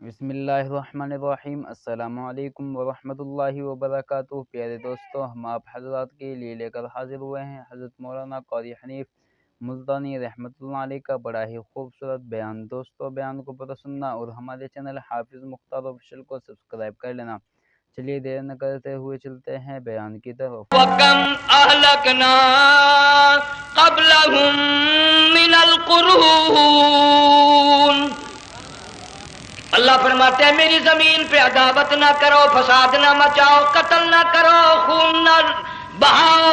بسم اللہ الرحمن الرحیم۔ السلام علیکم ورحمۃ اللہ وبرکاتہ۔ پیارے دوستو، ہم آپ حضرات کے لیے لے کر حاضر ہوئے ہیں حضرت مولانا قاری حنیف ملتانی رحمۃ اللہ علیہ کا بڑا ہی خوبصورت بیان۔ دوستو، بیان کو پورا سننا اور ہمارے چینل حافظ مختار آفیشیل کو سبسکرائب کر لینا۔ چلیے دیر نہ کرتے ہوئے چلتے ہیں بیان کی طرف۔ وَكَمْ أَهْلَكْنَا قَبْلَهُمْ مِنَ الْقُرُونِ۔ اللہ فرماتے ہیں میری زمین پہ عداوت نہ کرو، فساد نہ مچاؤ، قتل نہ کرو، خون نہ بہاؤ،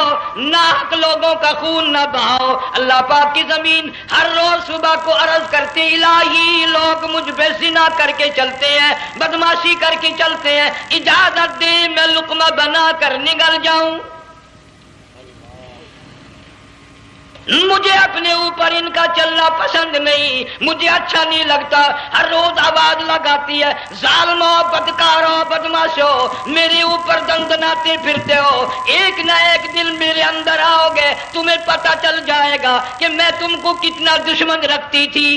ناحق لوگوں کا خون نہ بہاؤ۔ اللہ پاک کی زمین ہر روز صبح کو عرض کرتی الہی لوگ مجھ پہ زنا کر کے چلتے ہیں، بدماشی کر کے چلتے ہیں، اجازت دے میں لقمہ بنا کر نگل جاؤں۔ مجھے اپنے اوپر ان کا چلنا پسند نہیں، مجھے اچھا نہیں لگتا۔ ہر روز آواز لگاتی ہے ظالمو، بدکارو، بدماشو، میرے اوپر دندناتے پھرتے ہو، ایک نہ ایک دن میرے اندر آؤ گے، تمہیں پتہ چل جائے گا کہ میں تم کو کتنا دشمن رکھتی تھی۔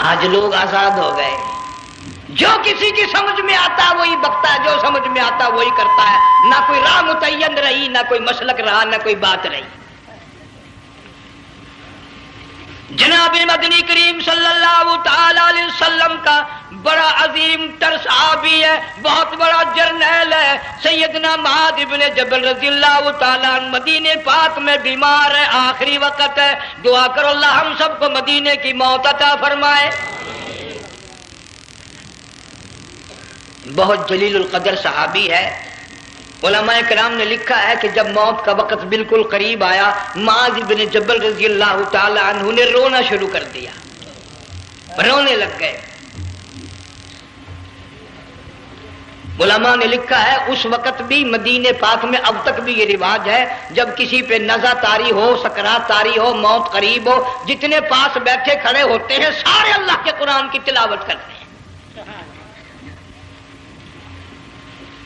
آج لوگ آزاد ہو گئے، جو کسی کی سمجھ میں آتا وہی بکتا ہے، جو سمجھ میں آتا وہی کرتا ہے، نہ کوئی راہ متعین رہی، نہ کوئی مسلک رہا، نہ کوئی بات رہی۔ جناب مدنی کریم صلی اللہ تعالی علیہ وسلم کا بڑا عظیم تر صحابی ہے، بہت بڑا جرنیل ہے، سیدنا معاذ بن جبل رضی اللہ تعالی عنہ مدینے پاک میں بیمار ہے، آخری وقت ہے، دعا کرو اللہ ہم سب کو مدینے کی موت عطا فرمائے۔ بہت جلیل القدر صحابی ہے۔ علماء کرام نے لکھا ہے کہ جب موت کا وقت بالکل قریب آیا، معاذ بن جبل رضی اللہ تعالی عنہ نے رونا شروع کر دیا، رونے لگ گئے۔ علماء نے لکھا ہے اس وقت بھی مدینے پاک میں اب تک بھی یہ رواج ہے، جب کسی پہ نزع طاری ہو، سکرات طاری ہو، موت قریب ہو، جتنے پاس بیٹھے کھڑے ہوتے ہیں سارے اللہ کے قرآن کی تلاوت کرتے ہیں۔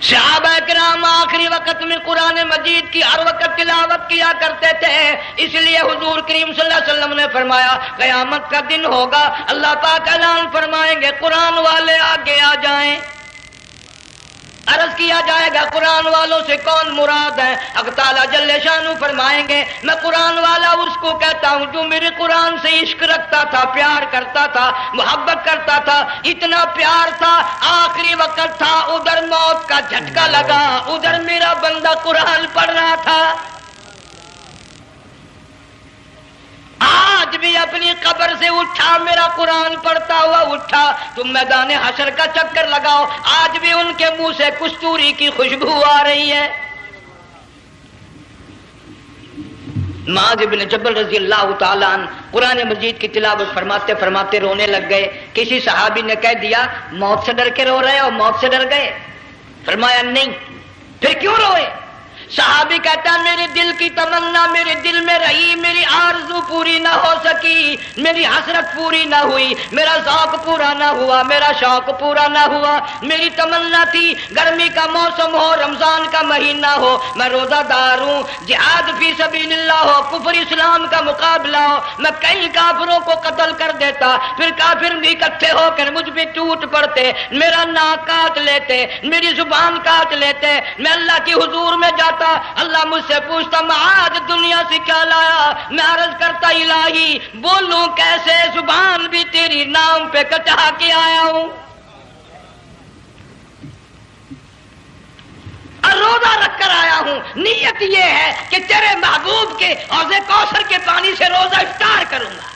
صحابہ کرام آخری وقت میں قرآن مجید کی ہر وقت تلاوت کیا کرتے تھے، اس لیے حضور کریم صلی اللہ علیہ وسلم نے فرمایا قیامت کا دن ہوگا، اللہ پاک اعلان فرمائیں گے قرآن والے آگے آ جائیں۔ عرض کیا جائے گا قرآن والوں سے کون مراد ہے؟ حق تعالیٰ جل شانہ فرمائیں گے میں قرآن والا اس کو کہتا ہوں جو میرے قرآن سے عشق رکھتا تھا، پیار کرتا تھا، محبت کرتا تھا، اتنا پیار تھا آخری وقت تھا، ادھر موت کا جھٹکا لگا، ادھر میرا بندہ قرآن پڑھ رہا تھا، آج بھی اپنی قبر سے اٹھا میرا قرآن پڑھتا ہوا اٹھا، تم میدان حشر کا چکر لگاؤ، آج بھی ان کے منہ سے کستوری کی خوشبو آ رہی ہے۔ معاذ بن جبل رضی اللہ تعالیٰ عنہ قرآن مجید کی تلاوت فرماتے فرماتے رونے لگ گئے۔ کسی صحابی نے کہہ دیا موت سے ڈر کے رو رہے ہو، موت سے ڈر گئے؟ فرمایا نہیں۔ پھر کیوں روئے؟ صحابی کہتا ہے میرے دل کی تمنا میرے دل میں رہی، میری آرزو پوری نہ ہو سکی، میری حسرت پوری نہ ہوئی، میرا ذوق پورا نہ ہوا، میرا شوق پورا نہ ہوا۔ میری تمنا تھی گرمی کا موسم ہو، رمضان کا مہینہ ہو، میں روزہ دار ہوں، جہاد فی سبیل اللہ ہو، کفر اسلام کا مقابلہ ہو، میں کئی کافروں کو قتل کر دیتا، پھر کافر بھی اکٹھے ہو کر مجھ پہ ٹوٹ پڑتے، میرا ناک کاٹ لیتے، میری زبان کاٹ لیتے، میں اللہ کی حضور میں جاتا، اللہ مجھ سے پوچھتا معاذ دنیا سے کیا لایا؟ میں عرض کرتا الہی بولوں کیسے، زبان بھی تیری نام پہ کٹا کے آیا ہوں، اور روزہ رکھ کر آیا ہوں، نیت یہ ہے کہ تیرے محبوب کے حوض کوثر کے پانی سے روزہ افطار کروں گا۔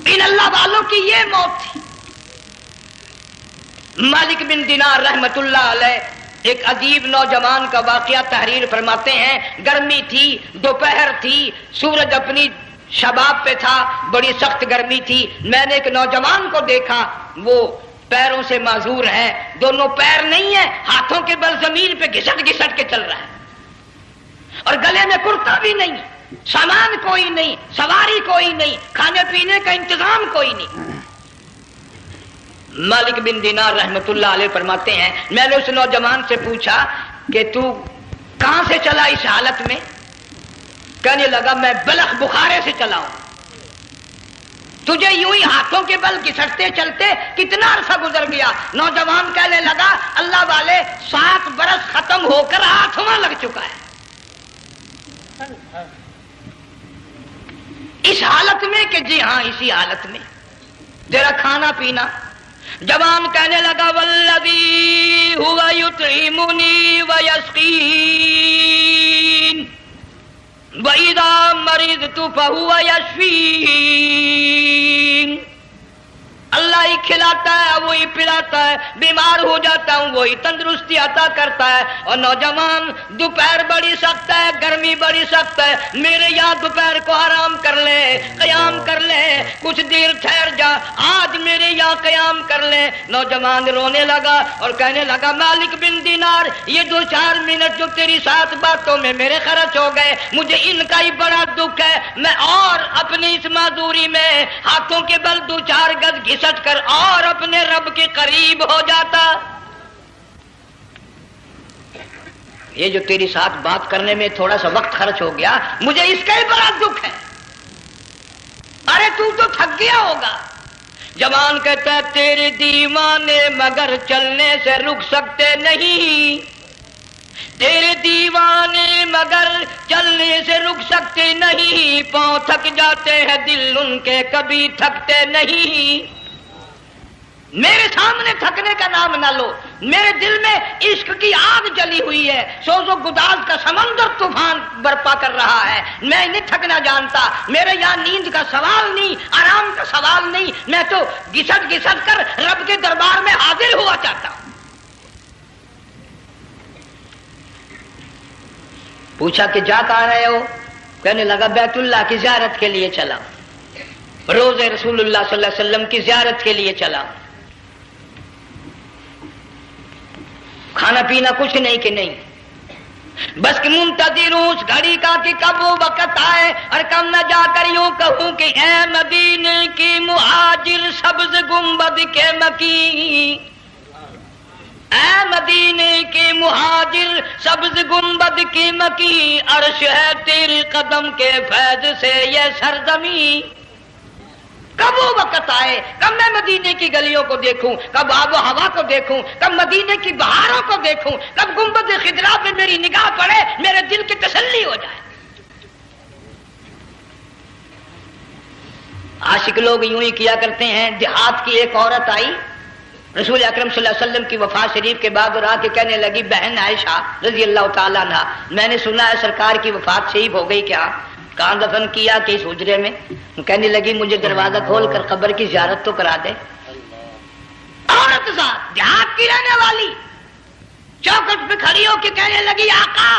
ان اللہ والوں کی یہ موت تھی۔ مالک بن دینار رحمت اللہ علیہ ایک عجیب نوجوان کا واقعہ تحریر فرماتے ہیں، گرمی تھی، دوپہر تھی، سورج اپنی شباب پہ تھا، بڑی سخت گرمی تھی، میں نے ایک نوجوان کو دیکھا، وہ پیروں سے معذور ہے، دونوں پیر نہیں ہیں، ہاتھوں کے بل زمین پہ گھسٹ گھسٹ کے چل رہا ہے، اور گلے میں کرتا بھی نہیں، سامان کوئی نہیں، سواری کوئی نہیں، کھانے پینے کا انتظام کوئی نہیں۔ مالک بن دینار رحمت اللہ علیہ فرماتے ہیں میں نے اس نوجوان سے پوچھا کہ تو کہاں سے چلا اس حالت میں؟ کہنے لگا میں بلخ بخارے سے چلاؤں، تجھے یوں ہی ہاتھوں کے بل گھسٹتے چلتے کتنا عرصہ گزر گیا۔ نوجوان کہنے لگا اللہ والے 7 برس ختم ہو کر 8واں لگ چکا ہے، اس حالت میں کہ جی ہاں اسی حالت میں تیرا کھانا پینا۔ جوان کہنے لگا والذی ہوا یطعمنی ویسقین وَإِذَا مَرِضْتُ فَهُوَ يَشْفِينِ، اللہ ہی کھلاتا ہے وہی پلاتا ہے، بیمار ہو جاتا ہوں وہی تندرستی عطا کرتا ہے۔ اور نوجوان دوپہر بڑی سخت ہے، گرمی بڑی سخت ہے، میرے یہاں دوپہر کو آرام کر لے، قیام کر لے، کچھ دیر ٹھہر جا، آج میرے یہاں قیام کر لے۔ نوجوان رونے لگا اور کہنے لگا مالک بن دینار، یہ 2-4 منٹ جو تیری ساتھ باتوں میں میرے خرچ ہو گئے، مجھے ان کا ہی بڑا دکھ ہے، میں اور اپنی اس معذوری میں ہاتھوں کے بل 2-4 گز گھسٹ کر اور اپنے رب کے قریب ہو جاتا۔ یہ جو تیری ساتھ بات کرنے میں تھوڑا سا وقت خرچ ہو گیا، مجھے اس کا ہی بڑا دکھ ہے۔ ارے تو تھک گیا ہوگا۔ جوان کہتا ہے تیرے دیوانے مگر چلنے سے رک سکتے نہیں، تیرے دیوانے مگر چلنے سے رک سکتے نہیں، پاؤں تھک جاتے ہیں دل ان کے کبھی تھکتے نہیں۔ میرے سامنے تھکنے کا نام نہ لو، میرے دل میں عشق کی آگ جلی ہوئی ہے، سوز و گداز کا سمندر طوفان برپا کر رہا ہے، میں نہیں تھکنا جانتا، میرے یہاں نیند کا سوال نہیں، آرام کا سوال نہیں، میں تو گھسٹ گھسٹ کر رب کے دربار میں حاضر ہوا چاہتا ہوں۔ پوچھا کہ جا کہاں رہے ہو؟ کہنے لگا بیت اللہ کی زیارت کے لیے چلا، روز رسول اللہ صلی اللہ علیہ وسلم کی زیارت کے لیے چلا۔ کھانا پینا کچھ نہیں کہ نہیں، بس کہ منتظر ہوں اس گھڑی کا کہ کب وہ وقت آئے اور کب میں جا کر یوں کہوں کہ اے مدینے کی مہاجر سبز گنبد کے مکی، اے مدینے کے مہاجر سبز گنبد کی مکی، عرش ہے تیرے قدم کے فیض سے یہ سرزمین۔ کب وہ وقت آئے، کب میں مدینے کی گلیوں کو دیکھوں، کب آب و ہوا کو دیکھوں، کب مدینے کی بہاروں کو دیکھوں، کب گنبد خضرا پہ میری نگاہ پڑے، میرے دل کی تسلی ہو جائے۔ عاشق لوگ یوں ہی کیا کرتے ہیں۔ دیہات کی ایک عورت آئی رسول اکرم صلی اللہ علیہ وسلم کی وفات شریف کے بعد اور آ کے کہنے لگی بہن عائشہ رضی اللہ تعالیٰ عنہا، میں نے سنا ہے سرکار کی وفات شریف ہو گئی، کیا کہاں دفن کیا کہ اس حجرے میں؟ کہنے لگی مجھے دروازہ کھول کر قبر کی زیارت تو کرا دے۔ عورت ذات دیہات کی رہنے والی چوکھٹ پہ کھڑی ہو کے کہنے لگی آقا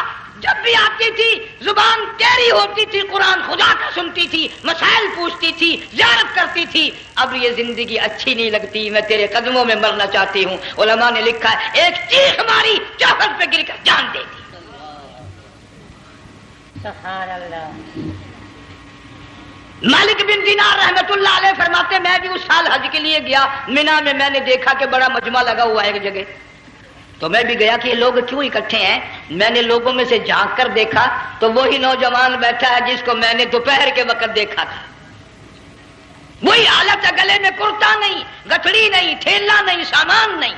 جب بھی آتی تھی زبان ٹیڑھی ہوتی تھی، قرآن خدا کا سنتی تھی، مسائل پوچھتی تھی، زیارت کرتی تھی، اب یہ زندگی اچھی نہیں لگتی، میں تیرے قدموں میں مرنا چاہتی ہوں۔ علماء نے لکھا ہے ایک چیخ ماری چوکھٹ پہ گر کر جان دے دی۔ سبحان اللہ۔ مالک بن دینار رحمت اللہ علیہ فرماتے میں بھی اس سال حج کے لیے گیا، مینا میں میں نے دیکھا کہ بڑا مجمع لگا ہوا ہے ایک جگہ، تو میں بھی گیا کہ یہ لوگ کیوں اکٹھے ہیں۔ میں نے لوگوں میں سے جھانک کر دیکھا تو وہی نوجوان بیٹھا ہے جس کو میں نے دوپہر کے وقت دیکھا تھا، وہی حالت ہے، گلے میں کرتا نہیں، گٹھڑی نہیں، تھیلا نہیں، سامان نہیں،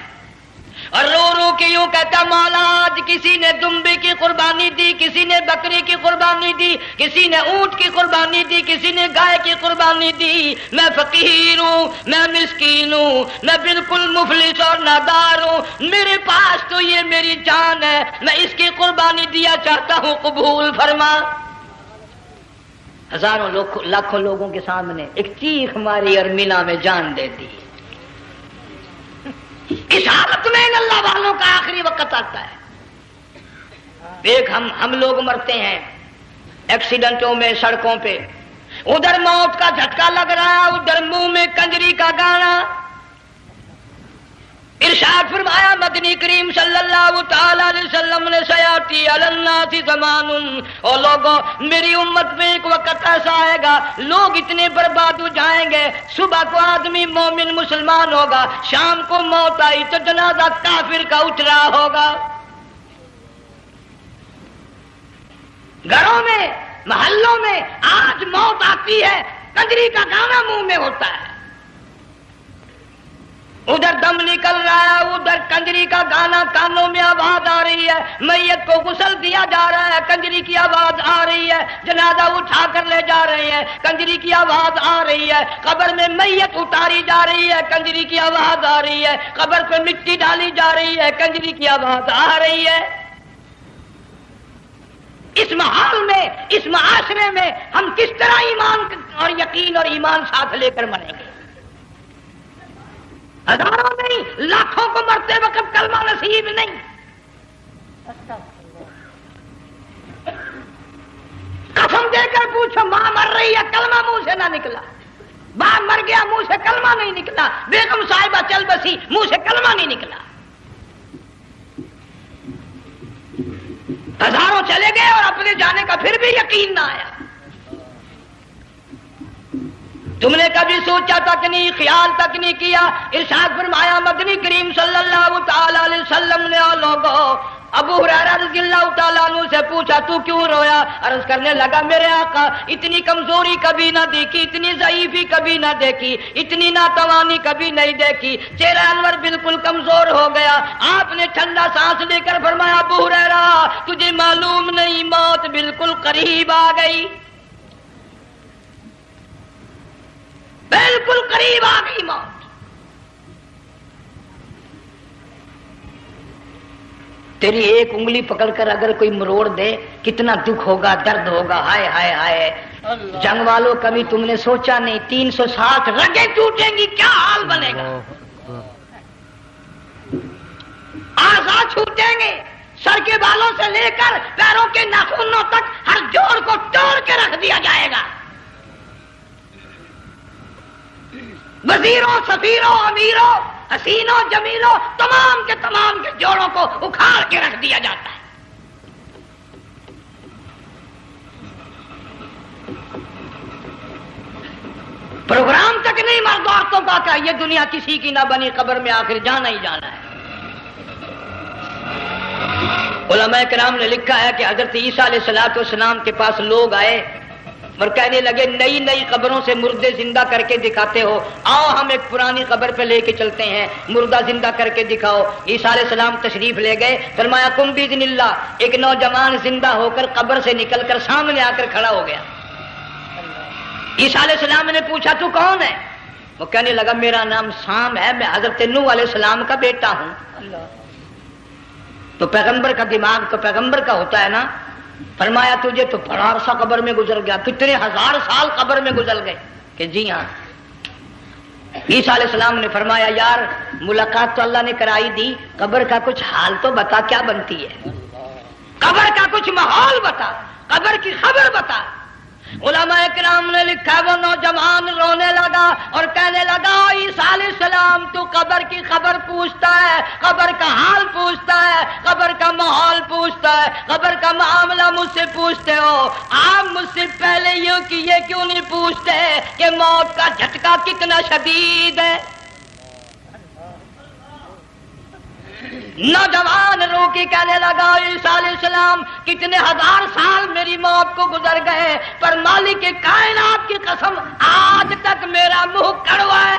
اور رو رو کے یوں کہتا مولا آج کسی نے دمبے کی قربانی دی، کسی نے بکری کی قربانی دی، کسی نے اونٹ کی قربانی دی، کسی نے گائے کی قربانی دی، میں فقیر ہوں، میں مسکین ہوں، میں بالکل مفلس اور نادار ہوں، میرے پاس تو یہ میری جان ہے، میں اس کی قربانی دیا چاہتا ہوں، قبول فرما۔ ہزاروں لاکھوں لوگوں کے سامنے ایک چیخ ماری اور مینا میں جان دے دی۔ اس حالت میں ان اللہ والوں کا آخری وقت آتا ہے۔ ایک ہم لوگ مرتے ہیں ایکسیڈنٹوں میں، سڑکوں پہ، ادھر موت کا جھٹکا لگ رہا، ادھر منہ میں کنجری کا گانا۔ ارشاد فرمایا مدنی کریم صلی اللہ تعالی علیہ وسلم نے سیاتی علی الناس زمان، اور لوگوں میری امت میں ایک وقت ایسا آئے گا لوگ اتنے برباد ہو جائیں گے، صبح کو آدمی مومن مسلمان ہوگا، شام کو موت آئی تو جنازہ کافر کا اٹھ رہا ہوگا۔ گھروں میں محلوں میں آج موت آتی ہے، کنجری کا گانا منہ میں ہوتا ہے، ادھر دم نکل رہا ہے، ادھر کنجری کا گانا کانوں میں آواز آ رہی ہے، میت کو غسل دیا جا رہا ہے، کنجری کی آواز آ رہی ہے، جنازہ اٹھا کر لے جا رہے ہیں، کنجری کی آواز آ رہی ہے، قبر میں میت اتاری جا رہی ہے، کنجری کی آواز آ رہی ہے، قبر پہ مٹی ڈالی جا رہی ہے، کنجری کی آواز آ رہی ہے۔ اس ماحول میں، اس معاشرے میں ہم کس طرح ایمان اور یقین اور ایمان ساتھ لے کر مریں گے؟ ہزاروں نہیں، لاکھوں کو مرتے وقت کلمہ نصیب نہیں۔ قسم دے کر پوچھو، ماں مر رہی ہے، کلمہ منہ سے نہ نکلا، باپ مر گیا، منہ سے کلمہ نہیں نکلا، بیگم صاحبہ چل بسی، منہ سے کلمہ نہیں نکلا۔ ہزاروں چلے گئے اور اپنے جانے کا پھر بھی یقین نہ آیا۔ تم نے کبھی سوچا تک نہیں، خیال تک نہیں کیا؟ ارشاد فرمایا مدنی کریم صلی اللہ تعالی علیہ وسلم نے، اور لوگوں، ابو ہریرہ رضی اللہ تعالیٰ عنہ سے پوچھا تو کیوں رویا؟ عرض کرنے لگا میرے آقا اتنی کمزوری کبھی نہ دیکھی، اتنی ضعیفی کبھی نہ دیکھی، اتنی ناتوانی کبھی نہیں دیکھی، چہرہ انور بالکل کمزور ہو گیا۔ آپ نے ٹھنڈا سانس لے کر فرمایا ابو ہریرہ تجھے معلوم نہیں موت بالکل قریب آ گئی، بالکل قریب آ گئی موت۔ تیری ایک انگلی پکڑ کر اگر کوئی مروڑ دے کتنا دکھ ہوگا، درد ہوگا، ہائے ہائے ہائے۔ جنگ والوں کبھی تم نے سوچا نہیں 360 رگیں ٹوٹیں گی کیا حال بنے گا، اعضاء چھوٹیں گے، سر کے بالوں سے لے کر پیروں کے ناخنوں تک ہر جوڑ کو توڑ کے رکھ دیا جائے گا، وزیروں، سفیروں، امیروں، حسینوں، جمیلوں، تمام کے جوڑوں کو اکھاڑ کے رکھ دیا جاتا ہے۔ پروگرام تک نہیں مرد عورتوں کا کہ یہ دنیا کسی کی نہ بنی، قبر میں آخر جانا ہی جانا ہے۔ علماء کرام نے لکھا ہے کہ حضرت عیسیٰ علیہ السلام کے پاس لوگ آئے اور کہنے لگے نئی نئی قبروں سے مردے زندہ کر کے دکھاتے ہو، آؤ ہم ایک پرانی قبر پہ لے کے چلتے ہیں، مردہ زندہ کر کے دکھاؤ۔ عیسیٰ علیہ السلام تشریف لے گئے، فرمایا قم باذن اللہ، ایک نوجوان زندہ ہو کر قبر سے نکل کر سامنے آ کر کھڑا ہو گیا۔ عیسیٰ علیہ السلام نے پوچھا تو کون ہے؟ وہ کہنے لگا میرا نام سام ہے، میں حضرت نوح علیہ السلام کا بیٹا ہوں۔ تو پیغمبر کا دماغ تو پیغمبر کا ہوتا ہے نا۔ فرمایا تجھے تو بڑا عرصہ قبر میں گزر گیا، کتنے ہزار سال قبر میں گزر گئے؟ کہ جی ہاں۔ عیسیٰ علیہ السلام نے فرمایا یار ملاقات تو اللہ نے کرائی دی، قبر کا کچھ حال تو بتا کیا بنتی ہے، قبر کا کچھ ماحول بتا، قبر کی خبر بتا۔ علماء کرام نے لکھا وہ نوجوان رونے لگا اور کہنے لگا عیسیٰ علیہ السلام تو قبر کی خبر پوچھتا ہے، قبر کا حال پوچھتا ہے، قبر کا ماحول پوچھتا ہے، قبر کا معاملہ مجھ سے پوچھتے ہو، آپ مجھ سے پہلے یہ کیوں نہیں پوچھتے کہ موت کا جھٹکا کتنا شدید ہے؟ نوجوان رو کے کہنے لگا عیسیٰ علیہ السلام کتنے ہزار سال میری موت کو گزر گئے، پر مالک کائنات کی قسم آج تک میرا منہ کڑوا ہے۔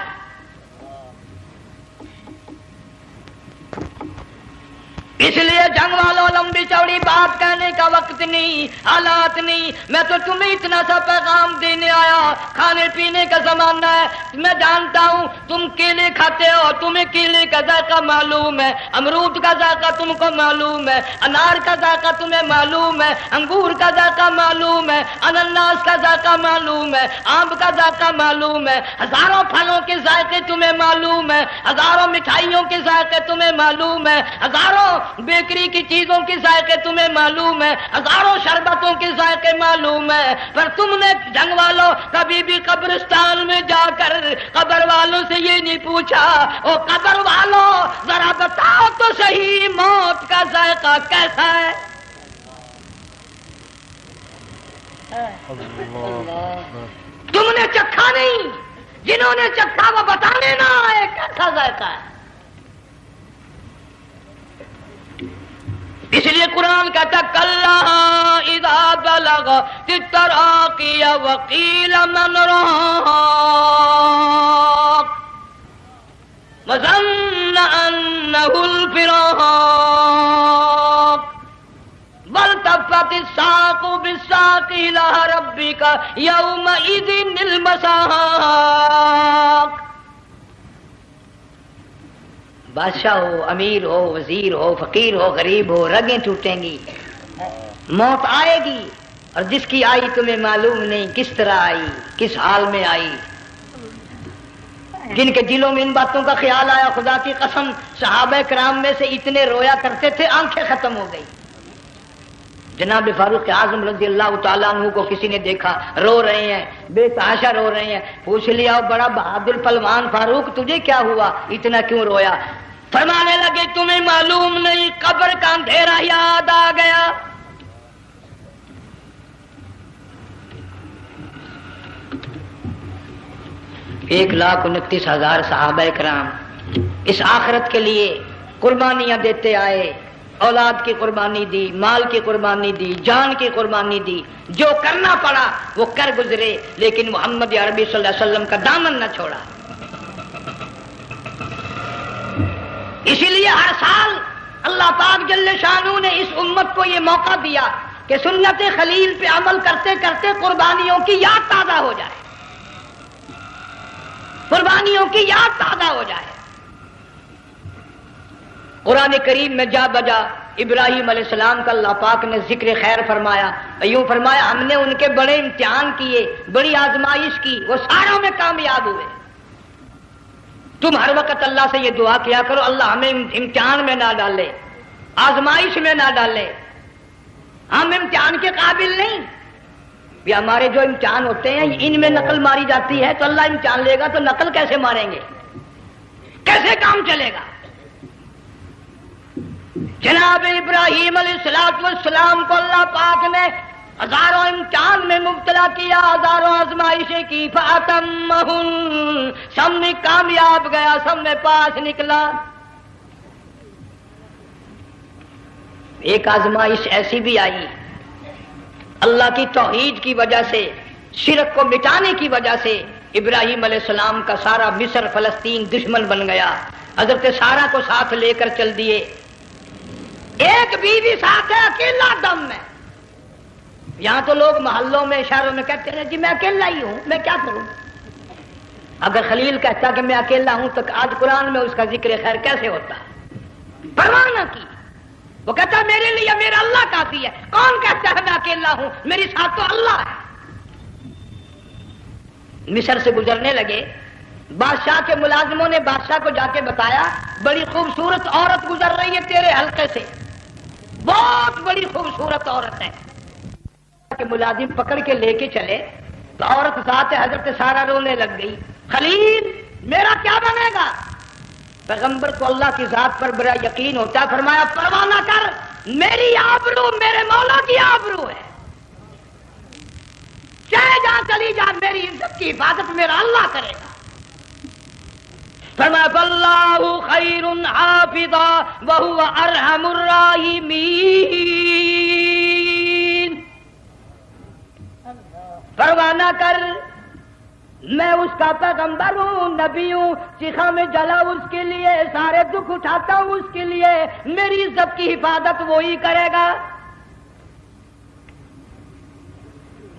اس لیے جنگ والوں لمبی چوڑی بات کہنے کا وقت نہیں، حالات نہیں، میں تو تمہیں اتنا سا پیغام دینے آیا، کھانے پینے کا زمانہ ہے، میں جانتا ہوں تم کیلے کھاتے ہو، تمہیں کیلے کا ذائقہ معلوم ہے، امرود کا ذائقہ تم کو معلوم ہے، انار کا ذائقہ تمہیں معلوم ہے، انگور کا ذائقہ معلوم ہے، انناس کا ذائقہ معلوم ہے، آم کا ذائقہ معلوم ہے، ہزاروں پھلوں کے ذائقے تمہیں معلوم ہے، ہزاروں مٹھائیوں کے ذائقے تمہیں معلوم ہے، ہزاروں بیکری کی چیزوں کے ذائقے تمہیں معلوم ہے، ہزاروں شربتوں کے ذائقے معلوم ہے، پر تم نے جنگ والوں کبھی بھی قبرستان میں جا کر قبر والوں سے یہ نہیں پوچھا او قبر والوں ذرا بتاؤ تو صحیح موت کا ذائقہ کیسا ہے؟ تم نے چکھا نہیں، جنہوں نے چکھا وہ بتانے نہ آئے کیسا ذائقہ ہے۔ اس لیے قرآن کہتا کلا اذا بلغت التراقی وقیل من راق وظن انه الفراق والتفت الساق بالساق الى ربك يومئذ المساق. بادشاہ ہو، امیر ہو، وزیر ہو، فقیر ہو، غریب ہو، رگیں ٹوٹیں گی، موت آئے گی، اور جس کی آئی تمہیں معلوم نہیں کس طرح آئی، کس حال میں آئی. جن کے دلوں میں ان باتوں کا خیال آیا، خدا کی قسم صحابہ کرام میں سے اتنے رویا کرتے تھے آنکھیں ختم ہو گئی. جناب فاروق اعظم رضی اللہ تعالیٰ عنہ کو کسی نے دیکھا رو رہے ہیں، بے تحاشا رو رہے ہیں. پوچھ لیا بڑا بہادر پہلوان فاروق تجھے کیا ہوا، اتنا کیوں رویا؟ فرمانے لگے تمہیں معلوم نہیں قبر کا اندھیرا یاد آ گیا. ایک 1,29,000 صحابہ کرام اس آخرت کے لیے قربانیاں دیتے آئے، اولاد کی قربانی دی، مال کی قربانی دی، جان کی قربانی دی، جو کرنا پڑا وہ کر گزرے، لیکن محمد عربی صلی اللہ علیہ وسلم کا دامن نہ چھوڑا. اسی لیے ہر سال اللہ پاک جل شانہ نے اس امت کو یہ موقع دیا کہ سنت خلیل پہ عمل کرتے کرتے قربانیوں کی یاد تازہ ہو جائے، قربانیوں کی یاد تازہ ہو جائے. قرآن کریم میں جا بجا ابراہیم علیہ السلام کا اللہ پاک نے ذکر خیر فرمایا، یوں فرمایا ہم نے ان کے بڑے امتحان کیے، بڑی آزمائش کی، وہ ساروں میں کامیاب ہوئے. تم ہر وقت اللہ سے یہ دعا کیا کرو اللہ ہمیں امتحان میں نہ ڈالے، آزمائش میں نہ ڈالے، ہم امتحان کے قابل نہیں. یہ ہمارے جو امتحان ہوتے ہیں ان میں نقل ماری جاتی ہے، تو اللہ امتحان لے گا تو نقل کیسے ماریں گے، کیسے کام چلے گا؟ جناب ابراہیم علیہ السلام کو اللہ پاک نے ہزاروں امتحان میں مبتلا کیا، ہزاروں آزمائشیں کی، فَأَتَمَّهُنْ سب میں کامیاب گیا، سب میں پاس نکلا. ایک آزمائش ایسی بھی آئی اللہ کی توحید کی وجہ سے، شرک کو مٹانے کی وجہ سے ابراہیم علیہ السلام کا سارا مصر فلسطین دشمن بن گیا. حضرت سارہ کو ساتھ لے کر چل دیے، ایک بیوی ساتھ ہے اکیلا دم میں. یہاں تو لوگ محلوں میں شہروں میں کہتے ہیں جی میں اکیلا ہی ہوں، میں کیا کروں. اگر خلیل کہتا کہ میں اکیلا ہوں تو آج قرآن میں اس کا ذکر خیر کیسے ہوتا؟ پرواہ نہ کی، وہ کہتا میرے لیے میرا اللہ کافی ہے. کون کہتا ہے میں اکیلا ہوں، میری ساتھ تو اللہ ہے. مصر سے گزرنے لگے، بادشاہ کے ملازموں نے بادشاہ کو جا کے بتایا بڑی خوبصورت عورت گزر رہی ہے تیرے حلقے سے، بہت بڑی خوبصورت عورت ہے. کہ ملازم پکڑ کے لے کے چلے تو عورت ذات حضرت سارہ رونے لگ گئی. خلیل میرا کیا بنے گا؟ پیغمبر کو اللہ کی ذات پر بڑا یقین ہوتا ہے، فرمایا پرواہ نہ کر، میری آبرو میرے مولا کی آبرو ہے، چاہے جہاں چلی جا میری عزت کی حفاظت میرا اللہ کرے گا. فرمایا فاللہ خیر حافظا وہو ارحم الراحمین. پرواہ نہ کر، میں اس کا پیغمبر ہوں، نبی ہوں، چیخا میں جلا اس کے لیے، سارے دکھ اٹھاتا ہوں اس کے لیے، میری عزت کی حفاظت وہی کرے گا.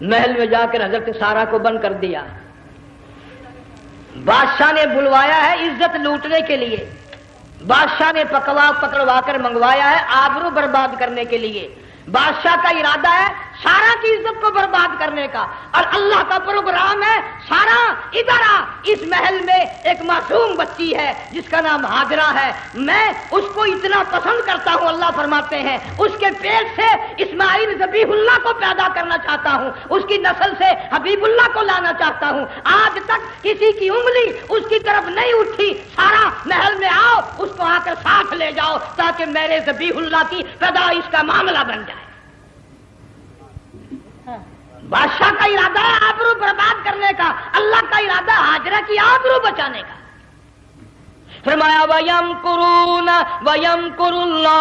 محل میں جا کر حضرت سارہ کو بند کر دیا. بادشاہ نے بلوایا ہے عزت لوٹنے کے لیے، بادشاہ نے پکڑوا کر منگوایا ہے آبرو برباد کرنے کے لیے. بادشاہ کا ارادہ ہے سارا کی عزت کو برباد کرنے کا، اور اللہ کا پروگرام ہے سارا ادھر آ، اس محل میں ایک معصوم بچی ہے جس کا نام ہاجرہ ہے، میں اس کو اتنا پسند کرتا ہوں، اللہ فرماتے ہیں اس کے پیٹ سے اسماعیل ذبیح اللہ کو پیدا کرنا چاہتا ہوں، اس کی نسل سے حبیب اللہ کو لانا چاہتا ہوں. آج تک کسی کی انگلی اس کی طرف نہیں اٹھی. سارا محل میں آؤ، اس کو آ کر ساتھ لے جاؤ تاکہ میرے ذبیح اللہ کی پیدائش کا معاملہ بن جائے. بادشاہ کا ارادہ ہے آبرو برباد کرنے کا، اللہ کا ارادہ ہاجرہ کی آبرو بچانے کا. فرمایا وَيَمْكُرُونَ وَيَمْكُرُ اللَّهُ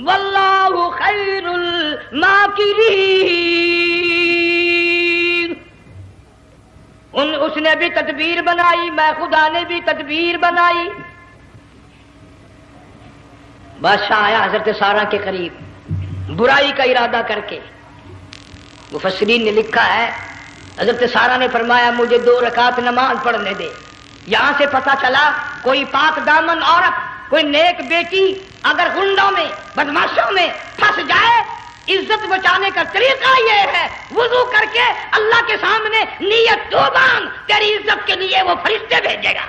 وَاللَّهُ خَيْرُ الْمَاكِرِينَ۔ اس نے بھی تدبیر بنائی، میں خدا نے بھی تدبیر بنائی۔ بادشاہ آیا حضرت سارہ کے قریب برائی کا ارادہ کر کے۔ مفسرین نے لکھا ہے حضرت سارہ نے فرمایا مجھے 2 رکعت نماز پڑھنے دے۔ یہاں سے پتہ چلا کوئی پاک دامن عورت، کوئی نیک بیٹی اگر غنڈوں میں بدماشوں میں پھنس جائے، عزت بچانے کا طریقہ یہ ہے وضو کر کے اللہ کے سامنے نیت توبان، تیری عزت کے لیے وہ فرشتے بھیجے گا۔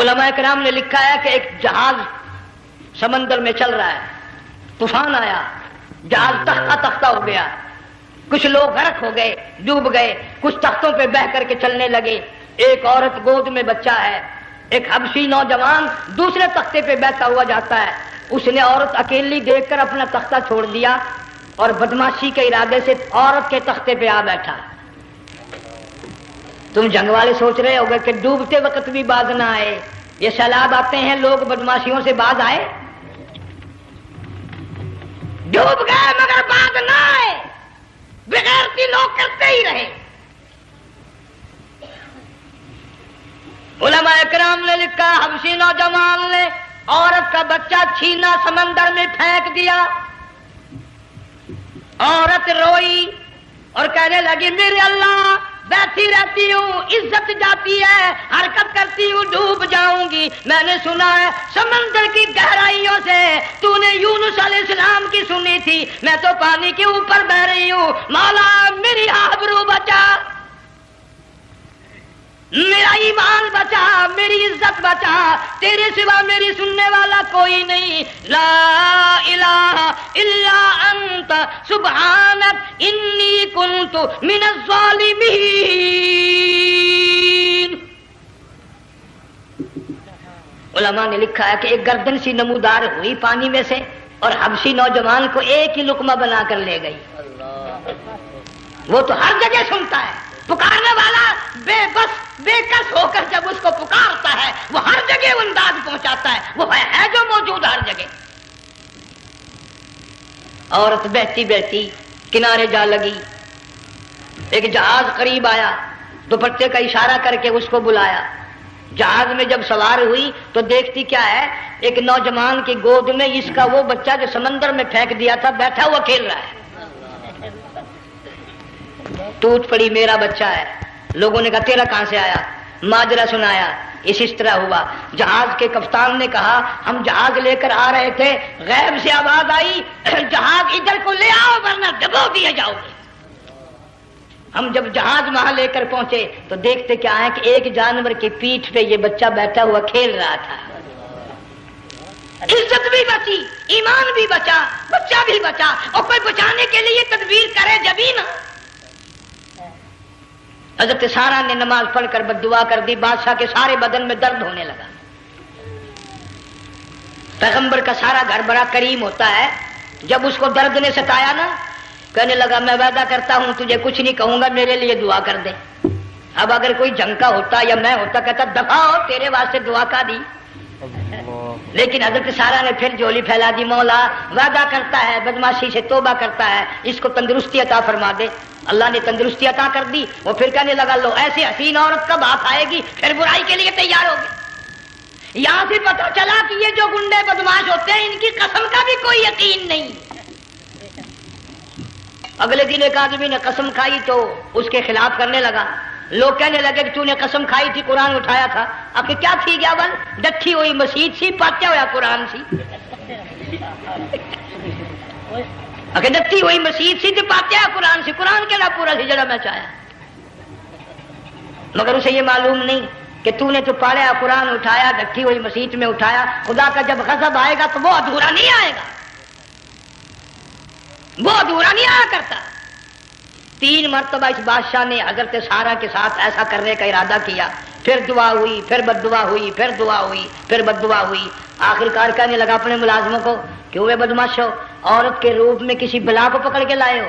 علماء کرام نے لکھا ہے کہ ایک جہاز سمندر میں چل رہا ہے، طوفان آیا، جہاز تختہ تختہ ہو گیا، کچھ لوگ غرق ہو گئے، ڈوب گئے، کچھ تختوں پہ بہ کر کے چلنے لگے۔ ایک عورت گود میں بچہ ہے، ایک حبشی نوجوان دوسرے تختے پہ بیٹھا ہوا جاتا ہے۔ اس نے عورت اکیلی دیکھ کر اپنا تختہ چھوڑ دیا اور بدماشی کے ارادے سے عورت کے تختے پہ آ بیٹھا۔ تم جنگ والے سوچ رہے ہوگے کہ ڈوبتے وقت بھی باز نہ آئے، یہ سیلاب آتے ہیں لوگ بدماشیوں سے باز آئے؟ ڈوب گئے مگر باز نہ آئے، بغیرتی لوگ کرتے ہی رہے۔ علماء کرام نے لکھا حبشی نوجوان نے عورت کا بچہ چھینا سمندر میں پھینک دیا۔ عورت روئی اور کہنے لگی میرے اللہ بیٹھی رہتی ہوں، عزت جاتی ہے، حرکت کرتی ہوں، ڈوب جاؤں گی۔ میں نے سنا ہے سمندر کی گہرائیوں سے تو نے یونس علیہ السلام کی سنی تھی، میں تو پانی کے اوپر بہ رہی ہوں، مولا میری آبرو بچا، میرا ایمان بچا، میری عزت بچا، تیرے سوا میری سننے والا کوئی نہیں، لا الہ الا انت سبحانک انی کنت من الظالمین۔ علماء نے لکھا ہے کہ ایک گردن سی نمودار ہوئی پانی میں سے اور حبشی نوجوان کو ایک ہی لقمہ بنا کر لے گئی۔ وہ تو ہر جگہ سنتا ہے، پکارنے والا بے بس بے کس ہو کر جب اس کو پکارتا ہے وہ ہر جگہ انداز پہنچاتا ہے، وہ ہے جو موجود ہر جگہ۔ عورت بہتی بہتی کنارے جا لگی، ایک جہاز قریب آیا، دوپٹے کا اشارہ کر کے اس کو بلایا۔ جہاز میں جب سوار ہوئی تو دیکھتی کیا ہے، ایک نوجوان کی گود میں اس کا وہ بچہ جو سمندر میں پھینک دیا تھا بیٹھا ہوا کھیل رہا ہے۔ ٹوٹ پڑی میرا بچہ ہے۔ لوگوں نے کہا تیرا کہاں سے آیا؟ ماجرا سنایا، اس طرح ہوا۔ جہاز کے کپتان نے کہا ہم جہاز لے کر آ رہے تھے، غیب سے آواز آئی جہاز ادھر کو لے آؤ ورنہ ڈبو دیے جاؤ گے۔ ہم جب جہاز وہاں لے کر پہنچے تو دیکھتے کیا ہے کہ ایک جانور کی پیٹھ پہ یہ بچہ بیٹھا ہوا کھیل رہا تھا۔ عزت بھی بچی، ایمان بھی بچا، بچہ بھی بچا، اور کوئی بچانے کے لیے تدبیر کرے جبھی نا۔ حضرت سارہ نے نماز پڑھ کر بد دعا کر دی، بادشاہ کے سارے بدن میں درد ہونے لگا۔ پیغمبر کا سارا گھر بڑا کریم ہوتا ہے، جب اس کو درد نے ستایا نا کہنے لگا میں وعدہ کرتا ہوں تجھے کچھ نہیں کہوں گا، میرے لیے دعا کر دے۔ اب اگر کوئی جنگ کا ہوتا یا میں ہوتا کہتا دفع ہو تیرے واسطے دعا کا دی، لیکن حضرت سارہ نے پھر جولی پھیلا دی، مولا وعدہ کرتا ہے بدماشی سے توبہ کرتا ہے، اس کو تندرستی عطا فرما دے۔ اللہ نے تندرستی عطا کر دی۔ وہ پھر کہنے لگا لو ایسی حسین عورت کب آپ آئے گی، پھر برائی کے لیے تیار ہوگی۔ یہاں سے پتہ چلا کہ یہ جو گنڈے بدماش ہوتے ہیں ان کی قسم کا بھی کوئی یقین نہیں۔ اگلے دن ایک آدمی نے قسم کھائی تو اس کے خلاف کرنے لگا۔ لوگ کہنے لگے کہ تو نے قسم کھائی تھی، قرآن اٹھایا تھا، اب کیا تھی گیا بل ڈٹھی ہوئی مسجد سی، پاٹیا ہوا قرآن سی، اگر ڈٹھی ہوئی مسجد سی تو پاٹیا قرآن سی، قرآن کے لا پورا سی جڑا میں چاہیا، مگر اسے یہ معلوم نہیں کہ تو نے تو پاڑیا قرآن اٹھایا، ڈٹھی ہوئی مسجد میں اٹھایا۔ خدا کا جب غضب آئے گا تو وہ ادھورا نہیں آئے گا، وہ ادھورا نہیں آیا کرتا۔ 3 مرتبہ اس بادشاہ نے حضرت سارہ کے ساتھ ایسا کرنے کا ارادہ کیا، پھر دعا ہوئی، پھر بد دعا ہوئی، پھر دعا ہوئی، پھر بد دعا ہوئی۔ آخر کار کہنے لگا اپنے ملازموں کو کہ ہوئے بدماش ہو، عورت کے روپ میں کسی بلا کو پکڑ کے لائے ہو،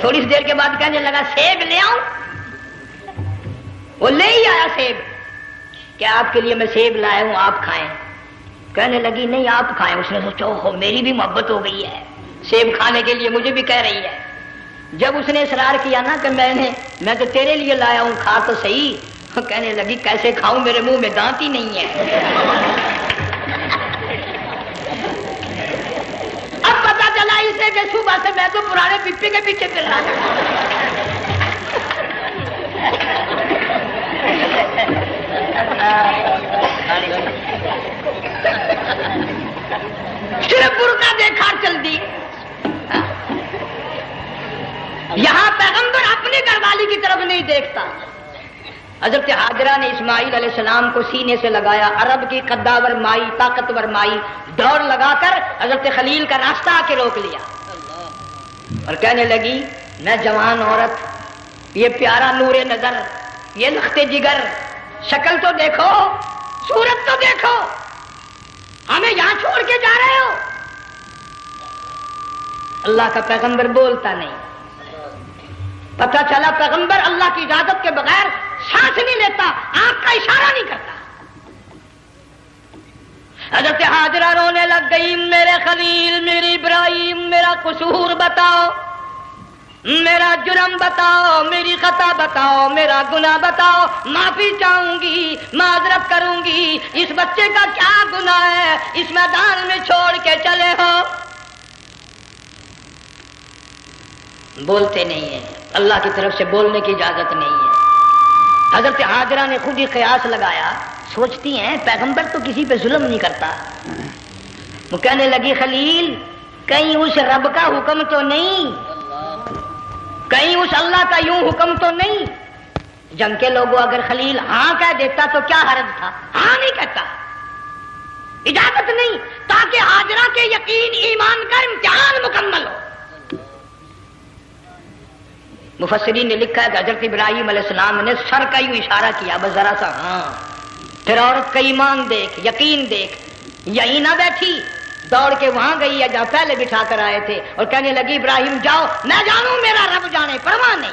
تھوڑی سی دیر کے بعد کہنے لگا سیب لے آؤں؟ وہ لے ہی آیا سیب. کیا آپ کے لیے میں سیب لایا ہوں آپ کھائیں؟ کہنے لگی نہیں آپ کھائیں. اس نے سوچا ہو میری بھی محبت ہو گئی ہے, سیب کھانے کے لیے مجھے بھی کہہ رہی ہے. جب اس نے اصرار کیا نا کہ میں تو تیرے لیے لایا ہوں کھا تو صحیح, کہنے لگی کیسے کھاؤں میرے منہ میں دانت ہی نہیں ہے. اب پتا چلا اسے کہ صبح سے میں تو پرانے پپی کے پیچھے پھر رہا تھا. صرف برقع دیکھا چل دی. یہاں پیغمبر اپنی گھر والی کی طرف نہیں دیکھتا. حضرت حاجرہ نے اسماعیل علیہ السلام کو سینے سے لگایا. عرب کی قداور مائی, طاقتور مائی, دوڑ لگا کر حضرت خلیل کا راستہ آ کے روک لیا اور کہنے لگی میں جوان عورت, یہ پیارا نور نظر, یہ لخت جگر, شکل تو دیکھو, صورت تو دیکھو, ہمیں یہاں چھوڑ کے جا رہے ہو. اللہ کا پیغمبر بولتا نہیں. پتہ چلا پیغمبر اللہ کی اجازت کے بغیر سانس نہیں لیتا, آنکھ کا اشارہ نہیں کرتا. حضرت حاجرہ رونے لگ گئی, میرے خلیل, میری ابراہیم, میرا قصور بتاؤ, میرا جرم بتاؤ, میری خطا بتاؤ, میرا گناہ بتاؤ, معافی چاہوں گی, معذرت کروں گی. اس بچے کا کیا گناہ ہے اس میدان میں چھوڑ کے چلے ہو؟ بولتے نہیں ہیں, اللہ کی طرف سے بولنے کی اجازت نہیں ہے. حضرت حاجرہ نے خود ہی قیاس لگایا, سوچتی ہیں پیغمبر تو کسی پہ ظلم نہیں کرتا. وہ کہنے لگی خلیل کہیں اس رب کا حکم تو نہیں, کہیں اس اللہ کا یوں حکم تو نہیں. جنگ کے لوگوں اگر خلیل ہاں کہہ دیتا تو کیا حرج تھا, ہاں نہیں کہتا, اجازت نہیں, تاکہ حاجرہ کے یقین ایمان کا امتحان مکمل ہو. مفسرین نے لکھا ہے کہ حضرت ابراہیم علیہ السلام نے سر کا یوں اشارہ کیا, بس ذرا سا ہاں. پھر عورت کا ایمان دیکھ, یقین دیکھ, یہی نہ بیٹھی, دوڑ کے وہاں گئی ہے جہاں پہلے بٹھا کر آئے تھے اور کہنے لگی ابراہیم جاؤ, میں جانوں میرا رب جانے, پرواہ نہیں.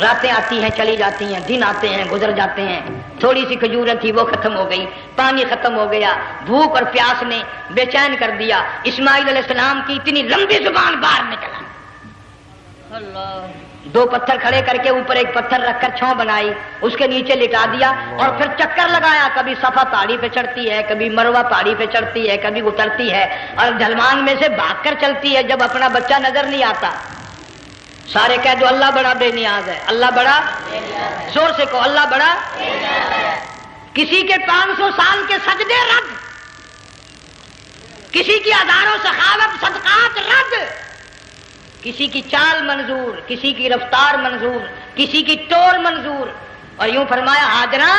راتیں آتی ہیں چلی جاتی ہیں, دن آتے ہیں گزر جاتے ہیں. تھوڑی سی کھجوریں تھی وہ ختم ہو گئی, پانی ختم ہو گیا, بھوک اور پیاس نے بے چین کر دیا. اسماعیل علیہ السلام کی اتنی لمبی زبان باہر نکلا. دو پتھر کھڑے کر کے اوپر ایک پتھر رکھ کر چھاؤں بنائی, اس کے نیچے لٹا دیا اور پھر چکر لگایا. کبھی صفا پہاڑی پہ چڑھتی ہے, کبھی مروہ پہاڑی پہ چڑھتی ہے, کبھی اترتی ہے اور ڈھلوان میں سے بھاگ کر چلتی ہے. جب اپنا بچہ نظر نہیں آتا سارے کہہ دو اللہ بڑا بے نیاز ہے, اللہ بڑا, زور سے کہو اللہ بڑا. کسی کے 500 سال کے سجدے رد, کسی کی ہزاروں سخاوت صدقات رد, کسی کی چال منظور, کسی کی رفتار منظور, کسی کی ٹور منظور. اور یوں فرمایا حاجرہ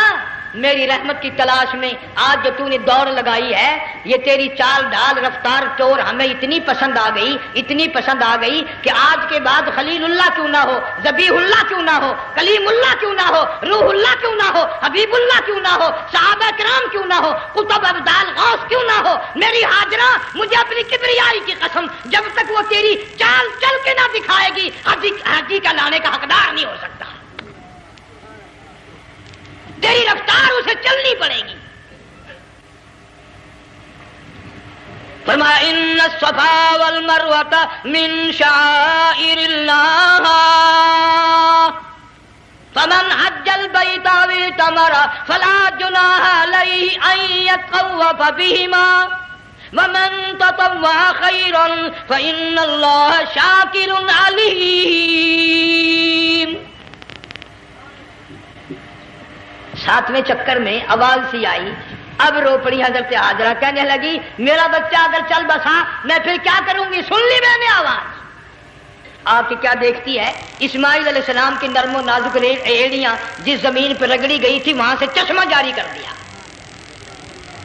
میری رحمت کی تلاش میں آج جو تو نے دوڑ لگائی ہے, یہ تیری چال ڈال رفتار ٹور ہمیں اتنی پسند آ گئی, اتنی پسند آ گئی کہ آج کے بعد خلیل اللہ کیوں نہ ہو, ذبیح اللہ کیوں نہ ہو, کلیم اللہ کیوں نہ ہو, روح اللہ کیوں نہ ہو, حبیب اللہ کیوں نہ ہو, صحابہ کرام کیوں نہ ہو, قطب ابدال غوث کیوں نہ ہو. میری حاجرہ مجھے اپنی کبریائی کی قسم جب تک وہ تیری چال چل کے نہ دکھائے گی حاجی کا لانے کا حقدار نہیں ہو سکتا. تیری رفتار اسے چلنی پڑے گی. فرمایا ان الصفا والمروہ من شعائر اللہ فمن حج البیت او اعتمر فلا جناح علیہ ان یطوف بہما ومن تطوع خیرا فإن اللہ شاکر علیم. 7ویں چکر میں آواز سی آئی, اب رو پڑی حضرت حاجرہ, کہنے لگی میرا بچہ اگر چل بسا میں پھر کیا کروں گی. سن لی میں نے آواز. آپ کی کیا دیکھتی ہے, اسماعیل علیہ السلام کی نرم و نازک ایڑیاں جس زمین پہ رگڑی گئی تھی وہاں سے چشمہ جاری کر دیا.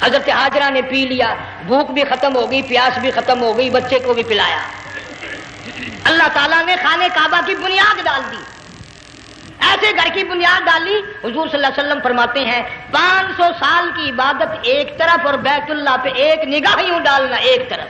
حضرت حاجرہ نے پی لیا, بھوک بھی ختم ہو گئی, پیاس بھی ختم ہو گئی, بچے کو بھی پلایا. اللہ تعالیٰ نے خانے کعبہ کی بنیاد ڈال دی. ایسے گھر کی بنیاد ڈالی, حضور صلی اللہ علیہ وسلم فرماتے ہیں 500 سال کی عبادت ایک طرف اور بیت اللہ پہ ایک نگاہ یوں ڈالنا ایک طرف.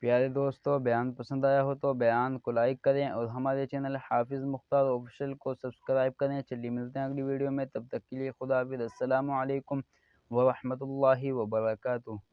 پیارے دوستوں، بیان پسند آیا ہو تو بیان کو لائک کریں اور ہمارے چینل حافظ مختار آفیشیل کو سبسکرائب کریں۔ چلیے ملتے ہیں اگلی ویڈیو میں، تب تک کے لیے خدا حافظ۔ السلام علیکم ورحمۃ اللہ وبرکاتہ۔